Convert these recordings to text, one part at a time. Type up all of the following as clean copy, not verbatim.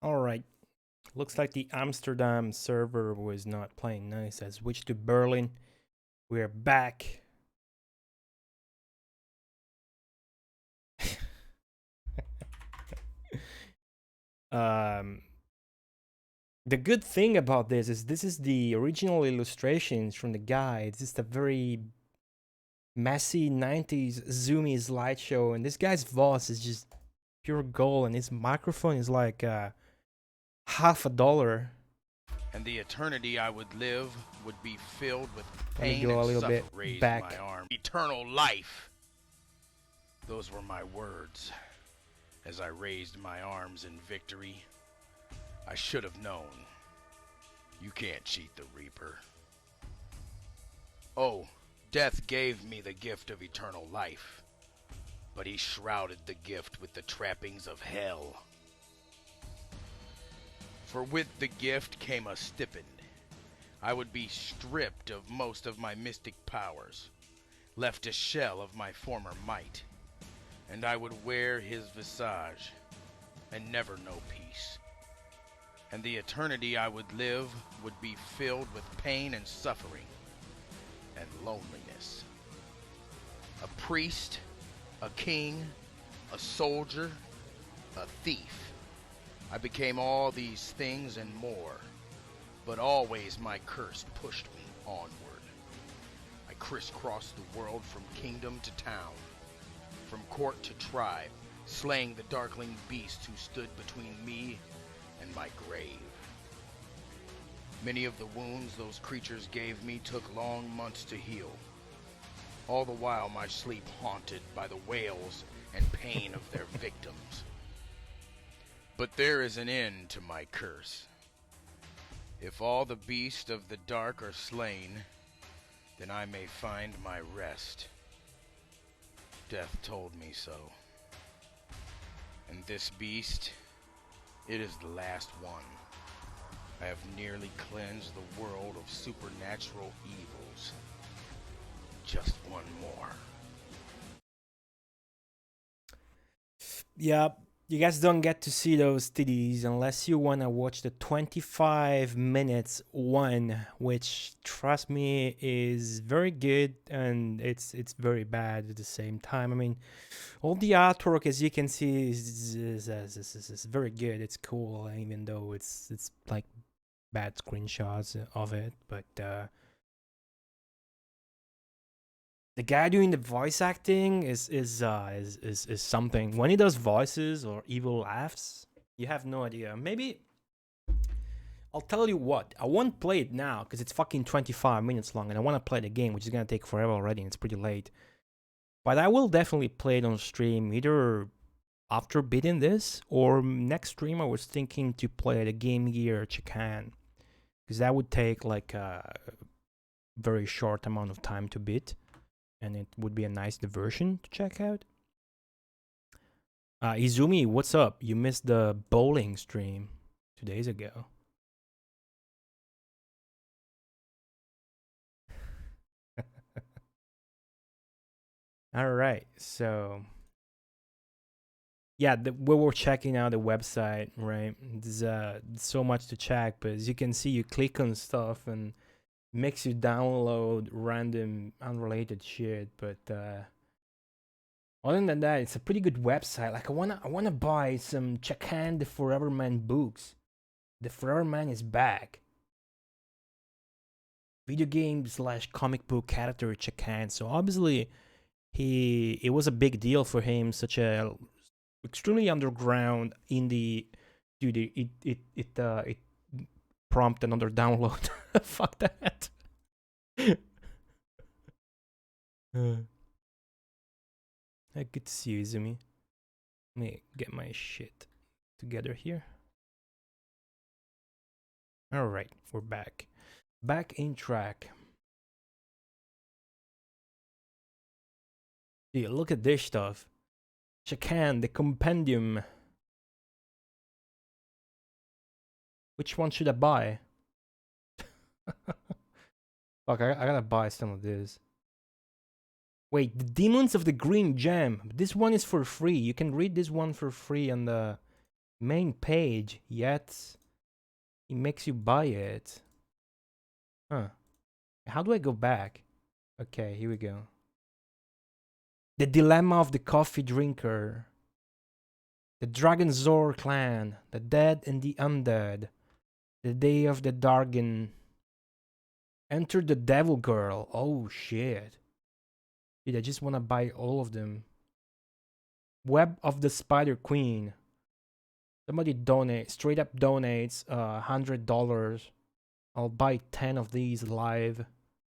Alright, looks like the Amsterdam server was not playing nice. I switched to Berlin. We're back. um, the good thing about this is the original illustrations from the guy. It's just a very messy 90s zoomy slideshow, and this guy's voice is just pure gold, and his microphone is like $50. And the eternity I would live would be filled with Let me pain go a and little suffering. bit Raised back. my arm. Eternal life. Those were my words as I raised my arms in victory. I should have known. You can't cheat the Reaper. Oh, death gave me the gift of eternal life, but he shrouded the gift with the trappings of hell. For with the gift came a stipend. I would be stripped of most of my mystic powers, left a shell of my former might, and I would wear his visage and never know peace. And the eternity I would live would be filled with pain and suffering and loneliness. A priest, a king, a soldier, a thief. I became all these things and more, but always my curse pushed me onward. I crisscrossed the world from kingdom to town, from court to tribe, slaying the darkling beasts who stood between me and my grave. Many of the wounds those creatures gave me took long months to heal, all the while my sleep haunted by the wails and pain of their victims. But there is an end to my curse. If all the beasts of the dark are slain, then I may find my rest. Death told me so. And this beast, it is the last one. I have nearly cleansed the world of supernatural evils. Just one more. Yeah, you guys don't get to see those titties unless you want to watch the 25 minutes one, which, trust me, is very good, and it's very bad at the same time. I mean, all the artwork, as you can see, is very good. It's cool, even though it's like bad screenshots of it, but the guy doing the voice acting is something. When he does voices or evil laughs, you have no idea. Maybe I'll tell you what. I won't play it now because it's fucking 25 minutes long, and I want to play the game, which is gonna take forever already, and it's pretty late. But I will definitely play it on stream, either after beating this or next stream. I was thinking to play the Game Gear Chakan, because that would take like a very short amount of time to beat, and it would be a nice diversion to check out. Izumi, what's up? You missed the bowling stream 2 days ago. All right, so yeah, we were checking out the website, right? There's so much to check, but as you can see, you click on stuff and makes you download random unrelated shit. But other than that, it's a pretty good website. Like I wanna buy some Chakan the Forever Man books. The Forever Man is back. Video game / comic book character Chakan. So obviously it was a big deal for him. Such a extremely underground indie dude. It prompt another download. Fuck that. Good to see you, Izumi. Let me get my shit together here. All right, we're back. Back in track. Yeah, look at this stuff. Chakan, the compendium. Which one should I buy? Fuck, I gotta buy some of this. Wait, the Demons of the Green Gem. This one is for free. You can read this one for free on the Main page, yet it makes you buy it. Huh. How do I go back? Okay, here we go. The Dilemma of the Coffee Drinker. The Dragon Zor Clan. The Dead and the Undead. The Day of the Dargan. Enter the Devil Girl. Oh shit. Dude, I just want to buy all of them. Web of the Spider Queen. Somebody straight up donates $100. I'll buy 10 of these live.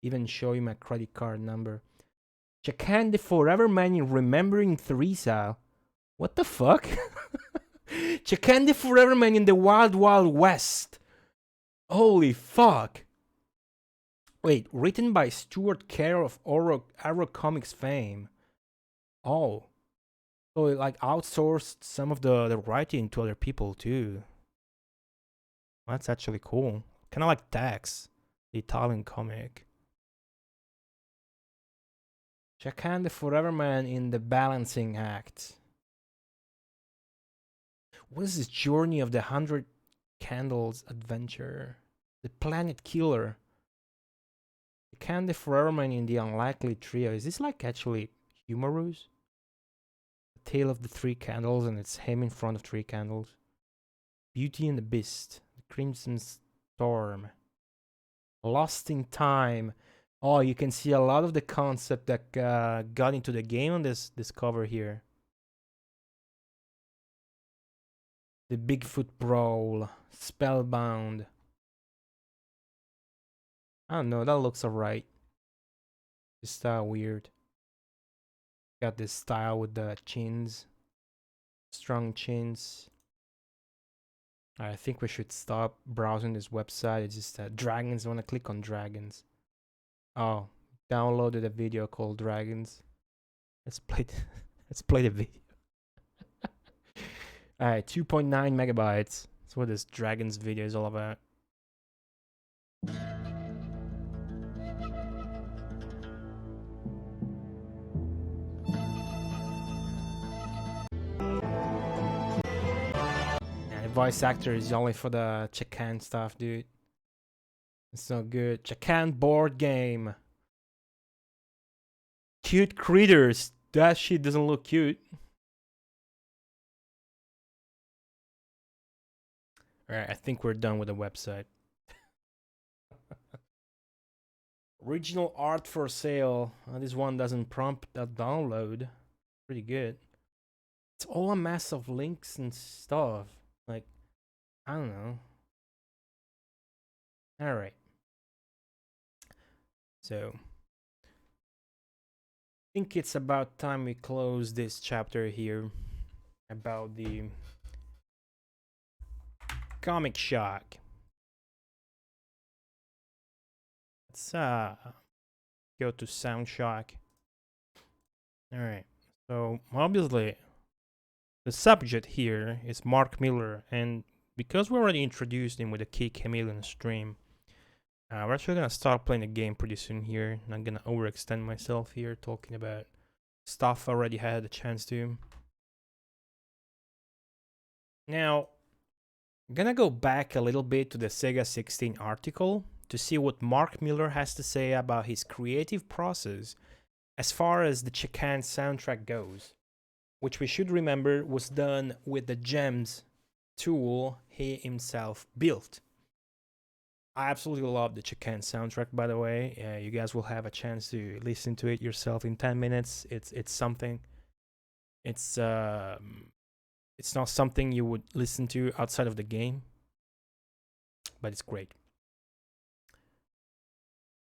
Even show you my credit card number. Chakan the Forever Man in Remembering Theresa. What the fuck? Chakan the Forever Man in the Wild Wild West. Holy fuck. Wait, written by Stuart Carroll of Arrow Comics fame. Oh. So it like outsourced some of the writing to other people too. That's actually cool. Kind of like Dax, the Italian comic. Chakan the Forever Man in the Balancing Act. What is this Journey of the 100 Candles adventure? The Planet Killer. Chakan the Forever Man in the Unlikely Trio. Is this like actually humorous? The Tale of the Three Candles, and it's him in front of three candles. Beauty and the Beast. The Crimson Storm. Lost in Time. Oh, you can see a lot of the concept that got into the game on this cover here. The Bigfoot Brawl. Spellbound. I don't know, that looks alright. Just weird. Got this style with the chins. Strong chins. I think we should stop browsing this website. It's just dragons. I want to click on dragons. Oh, downloaded a video called Dragons. Let's play the video. Alright, 2.9 megabytes. That's what this Dragons video is all about. Yeah, the voice actor is only for the Chakan stuff, dude. It's not good. Chakan board game. Cute critters. That shit doesn't look cute. Alright, I think we're done with the website. Original art for sale. This one doesn't prompt that download. Pretty good. It's all a mass of links and stuff. Like, I don't know. Alright. So, I think it's about time we close this chapter here about the Comic Shock. Let's go to Sound Shock. Alright. So, obviously, the subject here is Mark Miller, and because we already introduced him with the Key Chameleon stream, we're actually gonna start playing the game pretty soon here. Not gonna overextend myself here talking about stuff I already had a chance to. Now, I'm gonna go back a little bit to the Sega 16 article to see what Mark Miller has to say about his creative process as far as the Chakan soundtrack goes, which we should remember was done with the Gems tool he himself built. I absolutely love the Chakan soundtrack, by the way. You guys will have a chance to listen to it yourself in 10 minutes. It's something. It's not something you would listen to outside of the game, but it's great.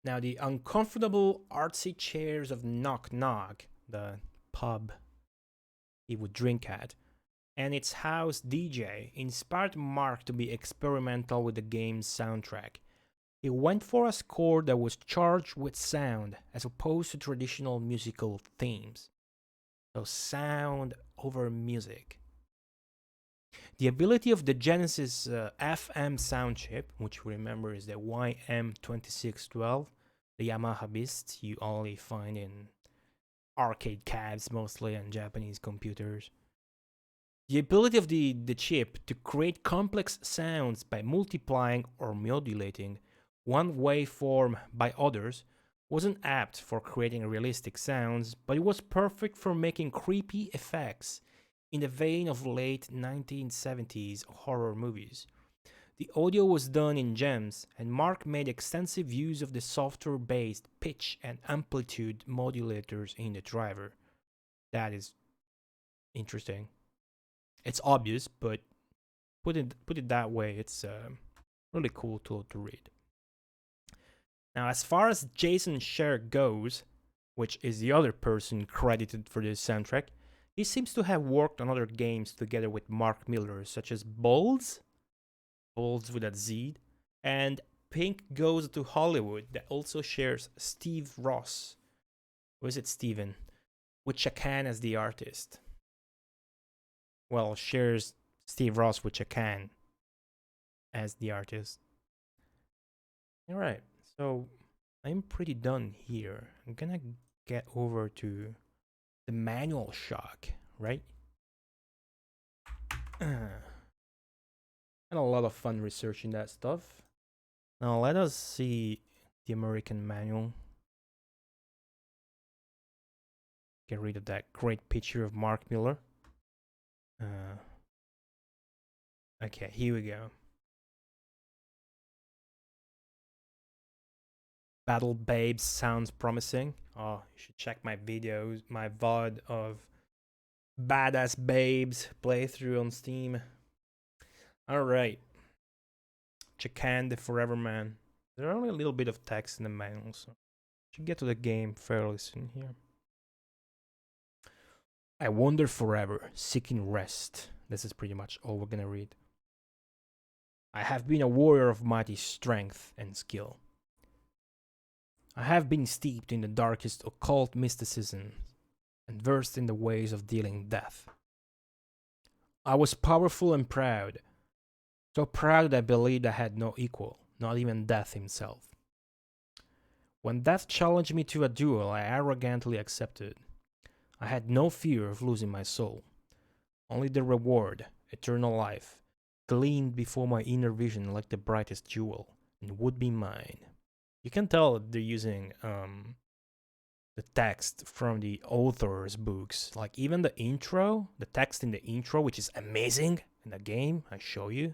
Now, the uncomfortable artsy chairs of Knock Knock, the pub he would drink at, and its house DJ inspired Mark to be experimental with the game's soundtrack. He went for a score that was charged with sound as opposed to traditional musical themes. So sound over music. The ability of the Genesis FM sound chip, which we remember is the YM2612, the Yamaha Beast you only find in arcade cabs mostly and Japanese computers. The ability of the chip to create complex sounds by multiplying or modulating one waveform by others wasn't apt for creating realistic sounds, but it was perfect for making creepy effects in the vein of late 1970s horror movies. The audio was done in gems, and Mark made extensive use of the software based pitch and amplitude modulators in the driver. That is interesting. It's obvious, but put it that way, it's really cool to read. Now, as far as Jason Scher goes, which is the other person credited for this soundtrack, he seems to have worked on other games together with Mark Miller, such as Balls with a Z, and Pink Goes to Hollywood, that also shares Steve Ross. Or is it Steven? With Chakan as the artist. Well, shares Steve Ross with Chakan as the artist. Alright, so I'm pretty done here. I'm gonna get over to the manual shock, right? Had a lot of fun researching that stuff. Now let us see the American manual. Get rid of that great picture of Mark Miller. Okay, here we go. Battle Babes sounds promising. Oh, you should check my videos, my VOD of Badass Babes playthrough on Steam. Alright. Chakan the Forever Man. There's only a little bit of text in the manual, so should get to the game fairly soon here. I wander forever, seeking rest. This is pretty much all we're gonna read. I have been a warrior of mighty strength and skill. I have been steeped in the darkest occult mysticism and versed in the ways of dealing death. I was powerful and proud, so proud that I believed I had no equal, not even death himself. When death challenged me to a duel, I arrogantly accepted. I had no fear of losing my soul. Only the reward, eternal life, gleamed before my inner vision like the brightest jewel, and would be mine. You can tell they're using the text from the author's books. Like even the intro, the text in the intro, which is amazing in the game, I show you.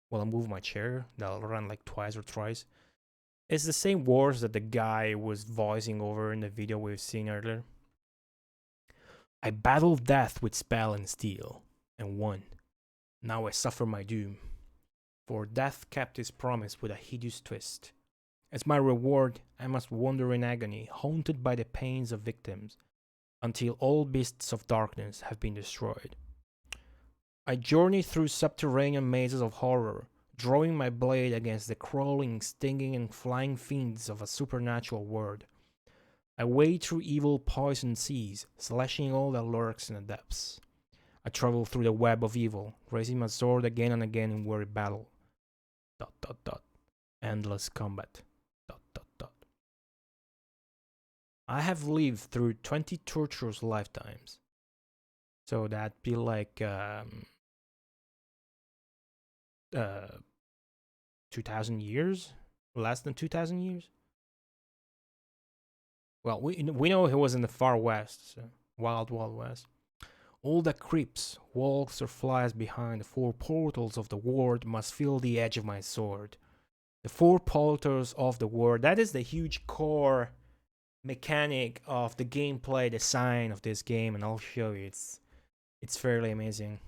While I move my chair, that'll run like twice or thrice. It's the same words that the guy was voicing over in the video we've seen earlier. I battled death with spell and steel, and won. Now I suffer my doom. For death kept his promise with a hideous twist. As my reward, I must wander in agony, haunted by the pains of victims, until all beasts of darkness have been destroyed. I journey through subterranean mazes of horror, drawing my blade against the crawling, stinging, and flying fiends of a supernatural world. I wade through evil poisoned seas, slashing all that lurks in the depths. I travel through the web of evil, raising my sword again and again in weary battle. ... Endless combat. ... I have lived through 20 torturous lifetimes. So that'd be like 2,000 years? Less than 2,000 years? Well, we know he was in the far west, so wild west. All that creeps, walks, or flies behind the four portals of the world must feel the edge of my sword. The four portals of the world, that is the huge core mechanic of the gameplay design of this game, and I'll show you. It's fairly amazing.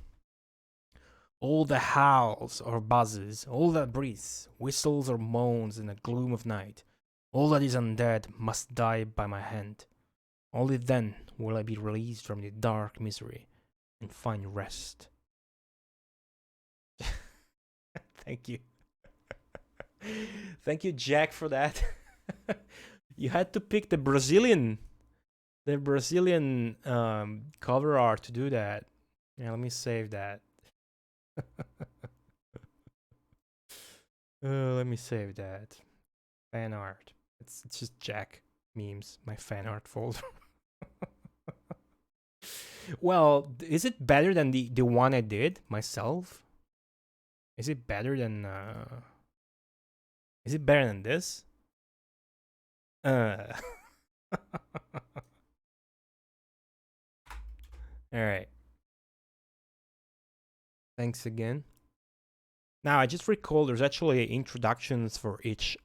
All the howls or buzzes, all that breathes, whistles or moans in the gloom of night, all that is undead must die by my hand. Only then will I be released from the dark misery and find rest. Thank you. Thank you, Jack, for that. You had to pick the Brazilian cover art to do that. Yeah, let me save that. Let me save that. Fan art. It's just Jack memes, my fan art folder. Well, is it better than the one I did myself? Is it better than is it better than this? Uh All right. Thanks again. Now, I just recall there's actually introductions for each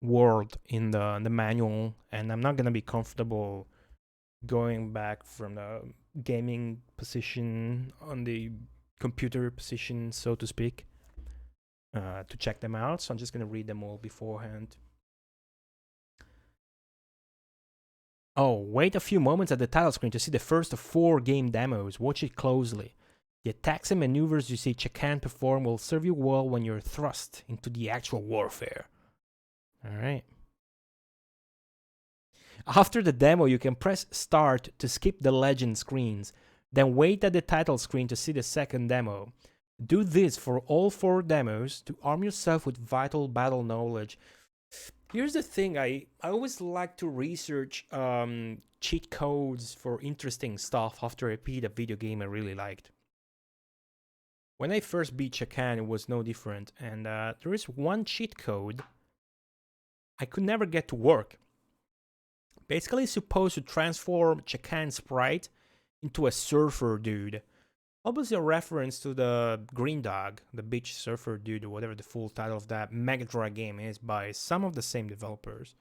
world in the manual, and I'm not gonna be comfortable going back from the gaming position on the computer position, so to speak, to check them out. So I'm just gonna read them all beforehand. Oh, wait a few moments at the title screen to see the first of 4 game demos. Watch it closely. The attacks and maneuvers you see Chakan perform will serve you well when you're thrust into the actual warfare. Alright. After the demo, you can press start to skip the legend screens, then wait at the title screen to see the second demo. Do this for all 4 demos to arm yourself with vital battle knowledge. Here's the thing, I always like to research cheat codes for interesting stuff after I beat a video game I really liked. When I first beat Chakan, it was no different, and there is one cheat code I could never get to work. Basically, it's supposed to transform Chakan's sprite into a surfer dude. Obviously a reference to the Green Dog, the beach surfer dude, or whatever the full title of that Mega Drive game is, by some of the same developers.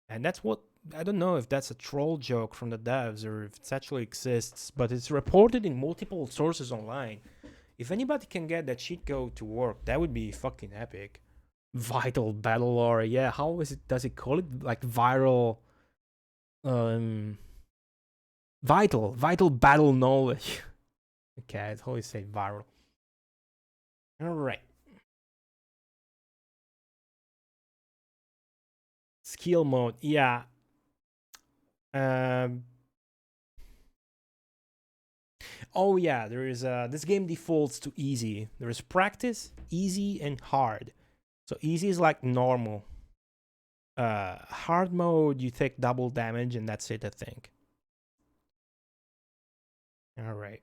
And that's what, I don't know if that's a troll joke from the devs or if it actually exists, but it's reported in multiple sources online. If anybody can get that cheat code to work, that would be fucking epic. Vital battle lore, yeah, how is it, does it call it? Like viral, vital battle knowledge. Okay, I always say viral. Alright. Skill mode, yeah. Oh yeah, there is this game defaults to easy. There is practice, easy, and hard. So easy is like normal. Hard mode, you take double damage and that's it, I think. Alright.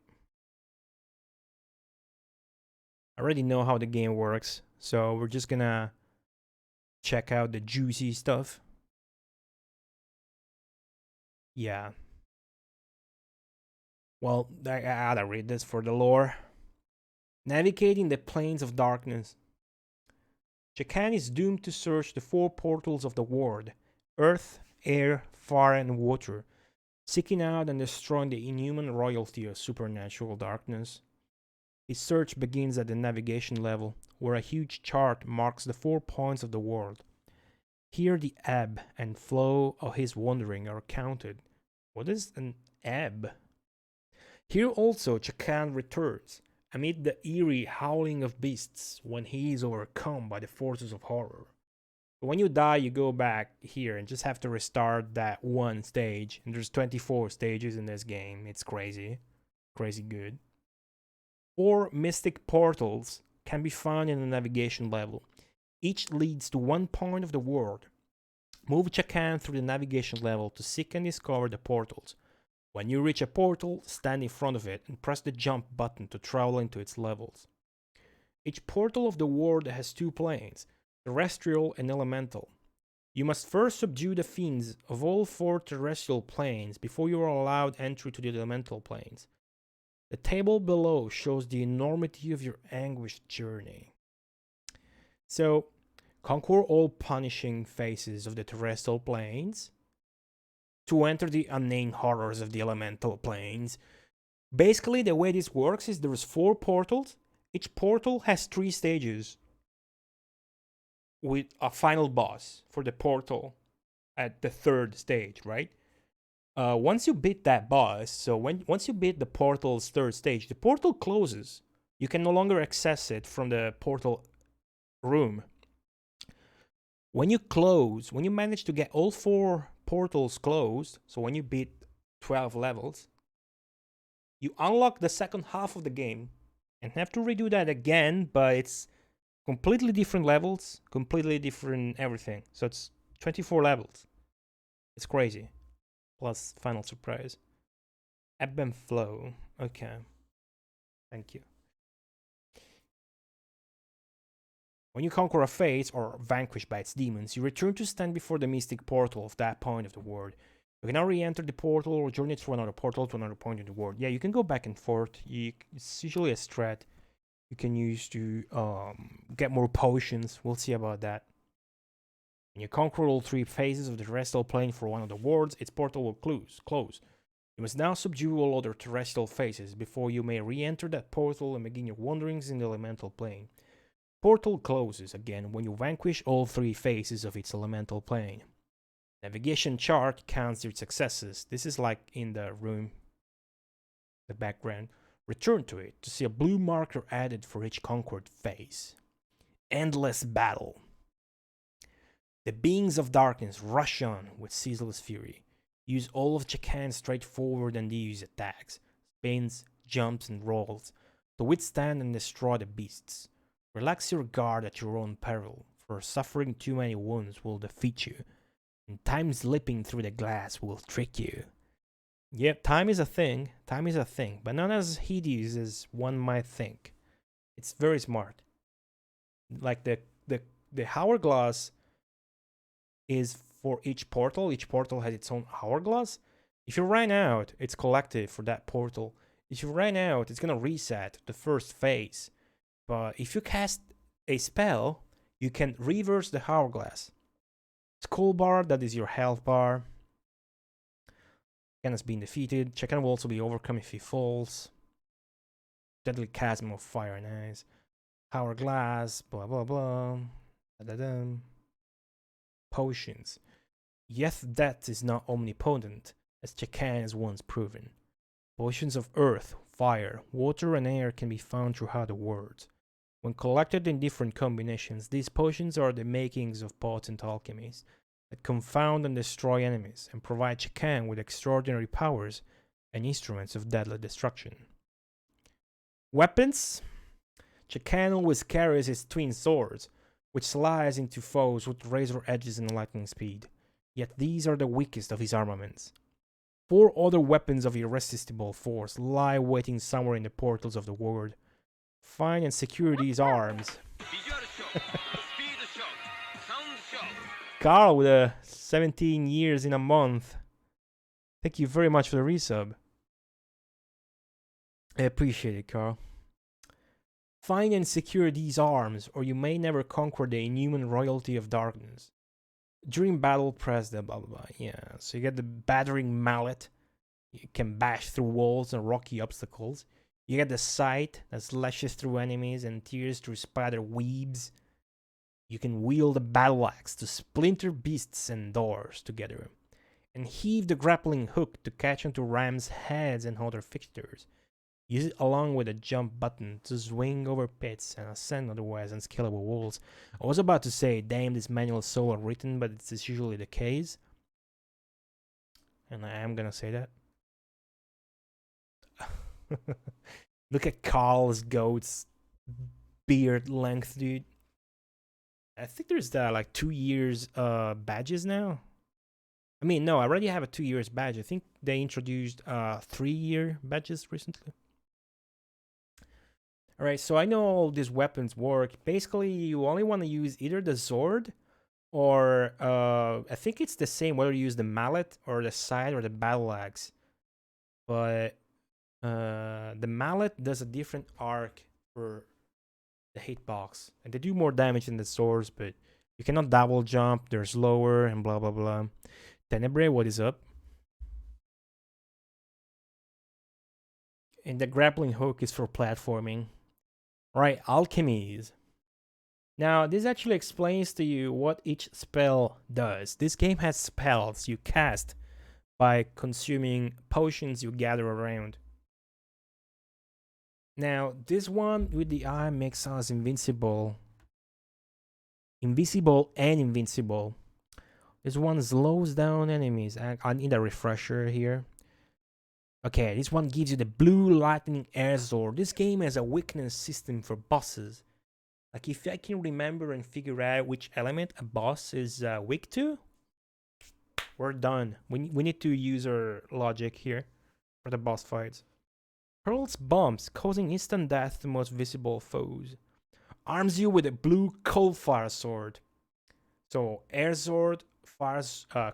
I already know how the game works, so we're just gonna check out the juicy stuff. Yeah. Well, I gotta read this for the lore. Navigating the plains of darkness. Chakan is doomed to search the 4 portals of the world: earth, air, fire, and water, seeking out and destroying the inhuman royalty of supernatural darkness. His search begins at the navigation level, where a huge chart marks the 4 points of the world. Here the ebb and flow of his wandering are counted. What is an ebb? Here also Chakan returns, amid the eerie howling of beasts when he is overcome by the forces of horror. But when you die, you go back here and just have to restart that one stage. And there's 24 stages in this game. It's crazy. Crazy good. 4 mystic portals can be found in the navigation level. Each leads to one point of the world. Move Chakan through the navigation level to seek and discover the portals. When you reach a portal, stand in front of it and press the jump button to travel into its levels. Each portal of the world has 2 planes, terrestrial and elemental. You must first subdue the fiends of all 4 terrestrial planes before you are allowed entry to the elemental planes. The table below shows the enormity of your anguished journey. So, conquer all punishing faces of the terrestrial planes to enter the unnamed horrors of the elemental planes. Basically, the way this works is there's 4 portals. Each portal has 3 stages with a final boss for the portal at the 3rd stage, right? Once you beat that boss, so once you beat the portal's 3rd stage, the portal closes. You can no longer access it from the portal room. When you manage to get all 4 portals closed, so when you beat 12 levels, you unlock the second half of the game and have to redo that again, but it's completely different levels, completely different everything. So it's 24 levels. It's crazy. plus final surprise. Ebb and flow. Okay. Thank you. When you conquer a phase or vanquished by its demons, you return to stand before the mystic portal of that point of the world. You can now re-enter the portal or journey through another portal to another point of the world. Yeah, you can go back and forth. It's usually a strat you can use to get more potions. We'll see about that. When you conquer all 3 phases of the terrestrial plane for one of the worlds, its portal will close. You must now subdue all other terrestrial phases before you may re-enter that portal and begin your wanderings in the elemental plane. Portal closes again when you vanquish all 3 phases of its elemental plane. Navigation chart counts your successes. This is like in the room, the background. Return to it to see a blue marker added for each conquered phase. Endless battle. The beings of darkness rush on with ceaseless fury. Use all of Chakan's straightforward and easy attacks, spins, jumps, and rolls to withstand and destroy the beasts. Relax your guard at your own peril, for suffering too many wounds will defeat you, and time slipping through the glass will trick you. Yep, time is a thing, but not as hideous as one might think. It's very smart. Like the hourglass is for each portal has its own hourglass. If you ran out, it's collective for that portal. If you ran out, it's gonna reset the first phase. But if you cast a spell, you can reverse the hourglass. Skull bar, that is your health bar. Chakan has been defeated. Chakan will also be overcome if he falls. Deadly chasm of fire and ice. Hourglass, blah blah blah. Da-da-da. Potions. Yet that is not omnipotent, as Chakan has once proven. Potions of earth, fire, water, and air can be found throughout the world. When collected in different combinations, these potions are the makings of potent alchemies that confound and destroy enemies and provide Chakan with extraordinary powers and instruments of deadly destruction. Weapons? Chakan always carries his twin swords, which slice into foes with razor edges and lightning speed. Yet these are the weakest of his armaments. 4 other weapons of irresistible force lie waiting somewhere in the portals of the world. Find and secure these arms. Carl with a 17 years in a month. Thank you very much for the resub. I appreciate it, Carl. Find and secure these arms, or you may never conquer the inhuman royalty of darkness. During battle, press the blah blah blah. Yeah, so you get the battering mallet. You can bash through walls and rocky obstacles. You get the scythe that slashes through enemies and tears through spider webs. You can wield the battle axe to splinter beasts and doors together. And heave the grappling hook to catch onto rams' heads and other fixtures. Use it along with the jump button to swing over pits and ascend otherwise unscalable walls. I was about to say, damn, this manual is so unwritten, but it's usually the case. And I am gonna say that. Look at Carl's goat's beard length, dude. I think there's like 2 years badges now. I mean, no, I already have a 2 years badge. I think they introduced 3-year badges recently. Alright, so I know all these weapons work. Basically, you only want to use either the sword or I think it's the same whether you use the mallet or the scythe or the battle axe. But the mallet does a different arc for the hitbox, and they do more damage than the swords, but you cannot double jump, they're slower, and blah blah blah. Tenebrae, what is up? And the grappling hook is for platforming. Right, alchemies. Now, this actually explains to you what each spell does. This game has spells you cast by consuming potions you gather around. Now, this one with the eye makes us invincible. Invisible and invincible. This one slows down enemies. I need a refresher here. Okay, this one gives you the blue lightning air sword. This game has a weakness system for bosses. Like, if I can remember and figure out which element a boss is weak to, We're done. We need to use our logic here for the boss fights. Hurls bombs, causing instant death to the most visible foes. Arms you with a blue cold fire sword. So air sword, fire,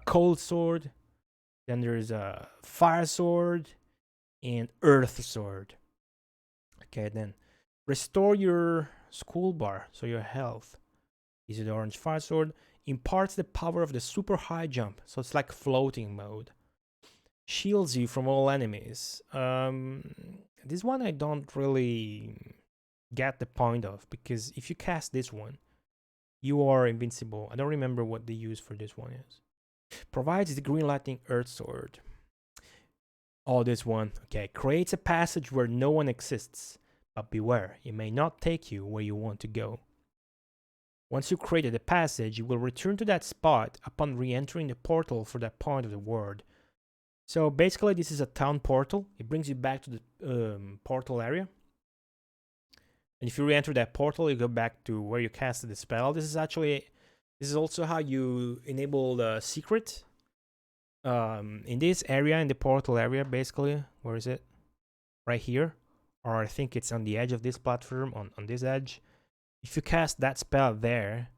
cold sword. Then there's a fire sword and earth sword. Okay, then restore your school bar, so your health. Is the orange fire sword. Imparts the power of the super high jump, so it's like floating mode. Shields you from all enemies. This one I don't really get the point of, because if you cast this one, you are invincible. I don't remember what the use for this one is. Provides the green lightning earth sword. Oh, this one. Okay, creates a passage where no one exists, but beware, it may not take you where you want to go. Once you created a passage, you will return to that spot upon re-entering the portal for that point of the world. So basically, this is a town portal. It brings you back to the portal area. And if you re-enter that portal, you go back to where you casted the spell. This is also how you enable the secret. In this area, in the portal area, basically, where is it? Right here. Or I think it's on the edge of this platform, on this edge. If you cast that spell there,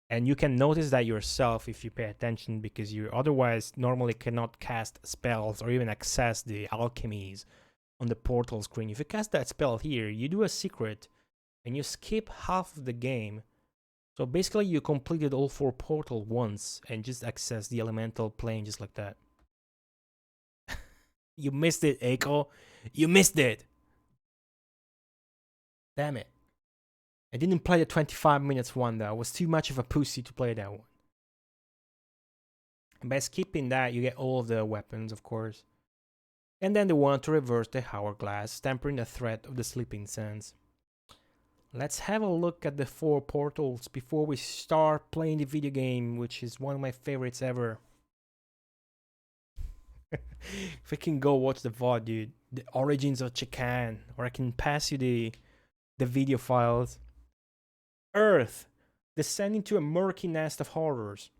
and you can notice that yourself if you pay attention, because you otherwise normally cannot cast spells or even access the alchemies on the portal screen. If you cast that spell here, you do a secret and you skip half of the game. So basically you completed all 4 portals once and just access the elemental plane just like that. You missed it, Eiko. You missed it. Damn it. I didn't play the 25 minutes one though. I was too much of a pussy to play that one. And by skipping that, you get all of the weapons, of course. And then the one to reverse the hourglass, tempering the threat of the sleeping sands. Let's have a look at the 4 portals before we start playing the video game, which is one of my favorites ever. If I can go watch the VOD, dude. The Origins of Chakan. Or I can pass you the video files. Earth, descend into a murky nest of horrors.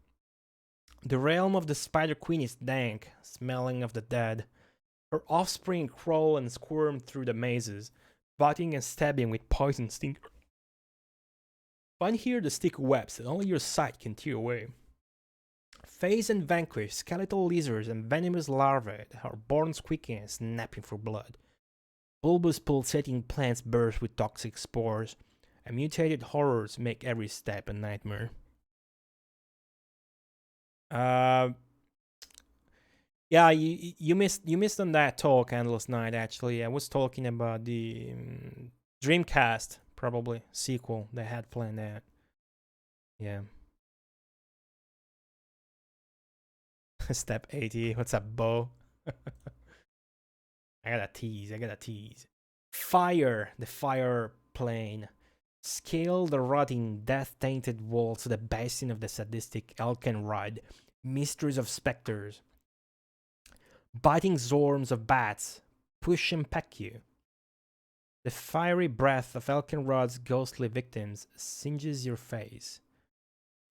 The realm of the Spider Queen is dank, smelling of the dead. Her offspring crawl and squirm through the mazes, biting and stabbing with poison stinger. Find here the stick webs that only your sight can tear away. Face and vanquish skeletal lizards and venomous larvae that are born squeaking and snapping for blood. Bulbous pulsating plants burst with toxic spores. And mutated horrors make every step a nightmare. Yeah, you missed on that talk, Endless Night. Actually, I was talking about the Dreamcast, probably sequel they had planned that. Yeah. Step 80. What's up, Bo? I gotta tease. Fire, the fire plane. Scale the rotting, death-tainted walls to the basin of the sadistic Elkenrod, mistress of specters. Biting zorms of bats push and peck you. The fiery breath of Elkenrod's ghostly victims singes your face.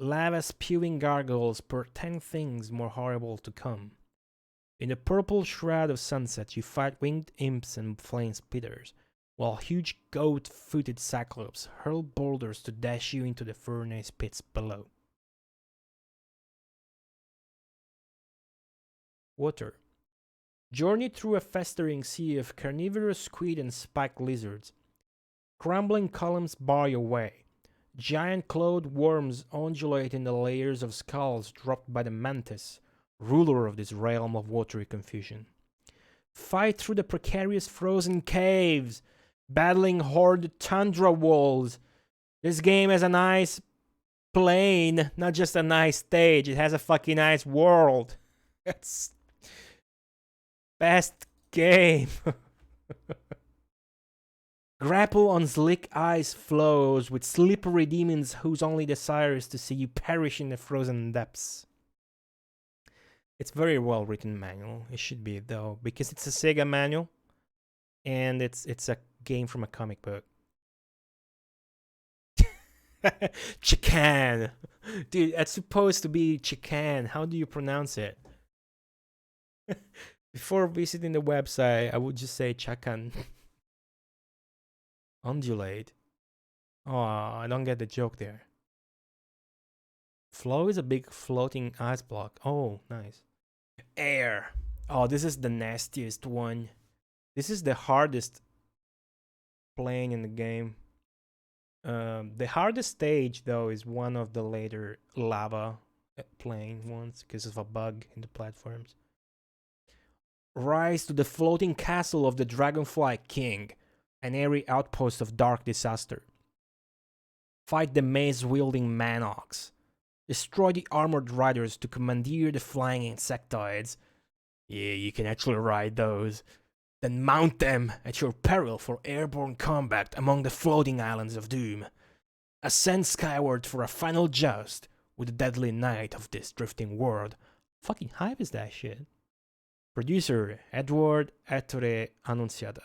Lava-spewing gargoyles portend things more horrible to come. In the purple shroud of sunset, you fight winged imps and flame spitters, while huge goat-footed cyclops hurl boulders to dash you into the furnace pits below. Water. Journey through a festering sea of carnivorous squid and spiked lizards. Crumbling columns bar your way. Giant clawed worms undulate in the layers of skulls dropped by the mantis, ruler of this realm of watery confusion. Fight through the precarious frozen caves, battling horde tundra walls. This game has a nice plane, not just a nice stage. It has a fucking nice world. It's best game. Grapple on slick ice flows with slippery demons whose only desire is to see you perish in the frozen depths. It's very well written manual. It should be though, because it's a Sega manual, and it's a game from a comic book. Chakan, dude, it's supposed to be Chakan. How do you pronounce it? Before visiting the website, I would just say Chakan. Undulate. Oh, I don't get the joke there. Flow is a big floating ice block. Oh, nice. Air. Oh, this is the nastiest one. This is the hardest plane in the game. The hardest stage, though, is one of the later lava plane ones because of a bug in the platforms. Rise to the floating castle of the Dragonfly King, an airy outpost of dark disaster. Fight the mace-wielding Manox. Destroy the armored riders to commandeer the flying insectoids. Yeah, you can actually ride those. Then mount them at your peril for airborne combat among the floating islands of doom. Ascend skyward for a final joust with the deadly knight of this drifting world. Fucking hype is that shit. Producer Edward Ettore Annunziata.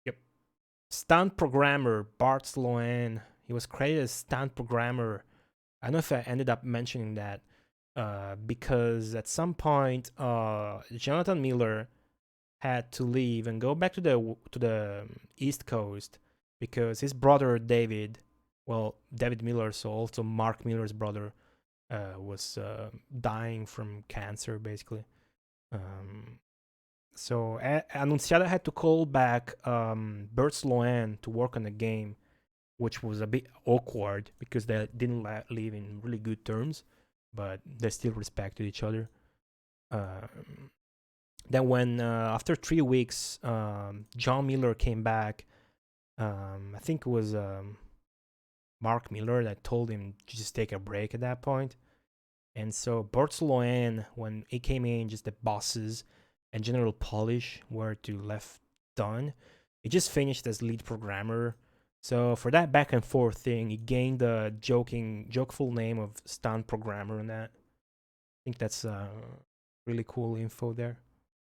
Yep. Stunt programmer Bart Sloan. He was credited as stunt programmer. I don't know if I ended up mentioning that because at some point Jonathan Miller had to leave and go back to the East Coast because his brother David, well, David Miller, so also Mark Miller's brother, was dying from cancer, basically. So Annunziata had to call back Bert Sloan to work on the game, which was a bit awkward because they didn't live in really good terms, but they still respected each other. Then when after 3 weeks, John Miller came back. I think it was Mark Miller that told him to just take a break at that point. And so Bert Sloan, when he came in, just the bosses and general polish were to left done. He just finished as lead programmer. So for that back and forth thing, he gained the jokeful name of stunt programmer and that. I think that's really cool info there.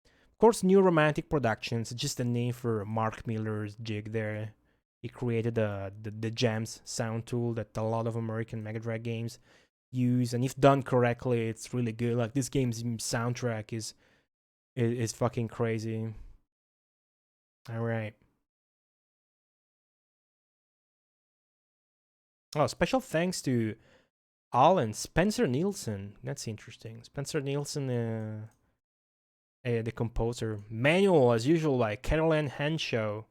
Of course, New Romantic Productions, just a name for Mark Miller's jig there. He created the Jams sound tool that a lot of American Mega Drive games use, and if done correctly, it's really good. Like this game's soundtrack is fucking crazy. All right. Oh, special thanks to Alan Spencer Nielsen. That's interesting. Spencer Nielsen, the composer. Manual, as usual, by Caroline Henshaw.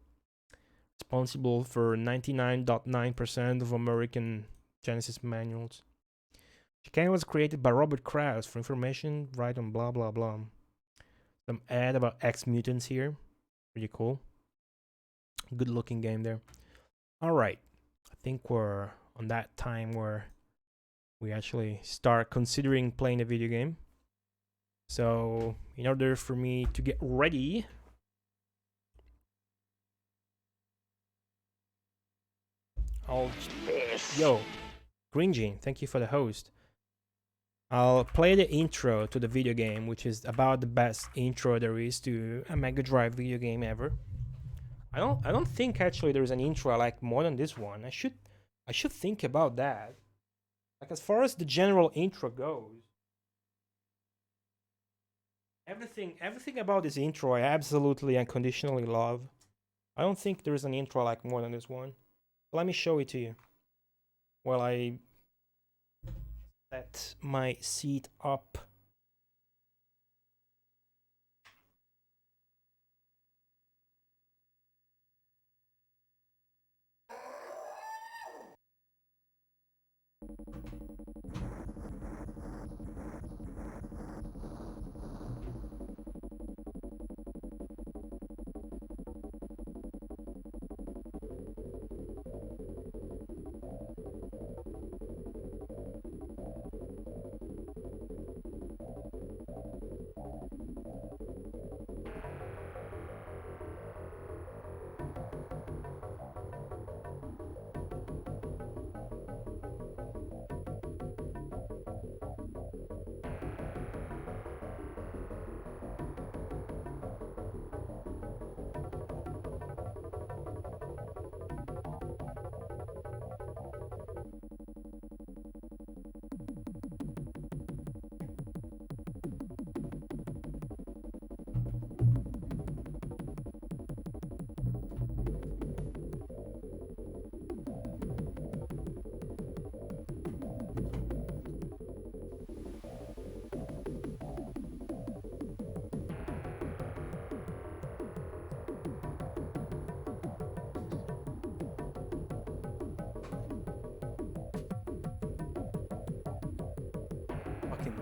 Responsible for 99.9% of American Genesis manuals. Chakan was created by Robert Krause. For information, write on blah blah blah. Some ad about X Mutants here. Pretty cool. Good looking game there. Alright. I think we're on that time where we actually start considering playing a video game. So, in order for me to get ready, Yo, Green Jean, thank you for the host. I'll play the intro to the video game, which is about the best intro there is to a Mega Drive video game ever. I don't think actually there's an intro I like more than this one. I should think about that. Like as far as the general intro goes, everything about this intro I absolutely unconditionally love. I don't think there's an intro I like more than this one. Let me show it to you. While I set my seat up.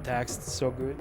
text so good.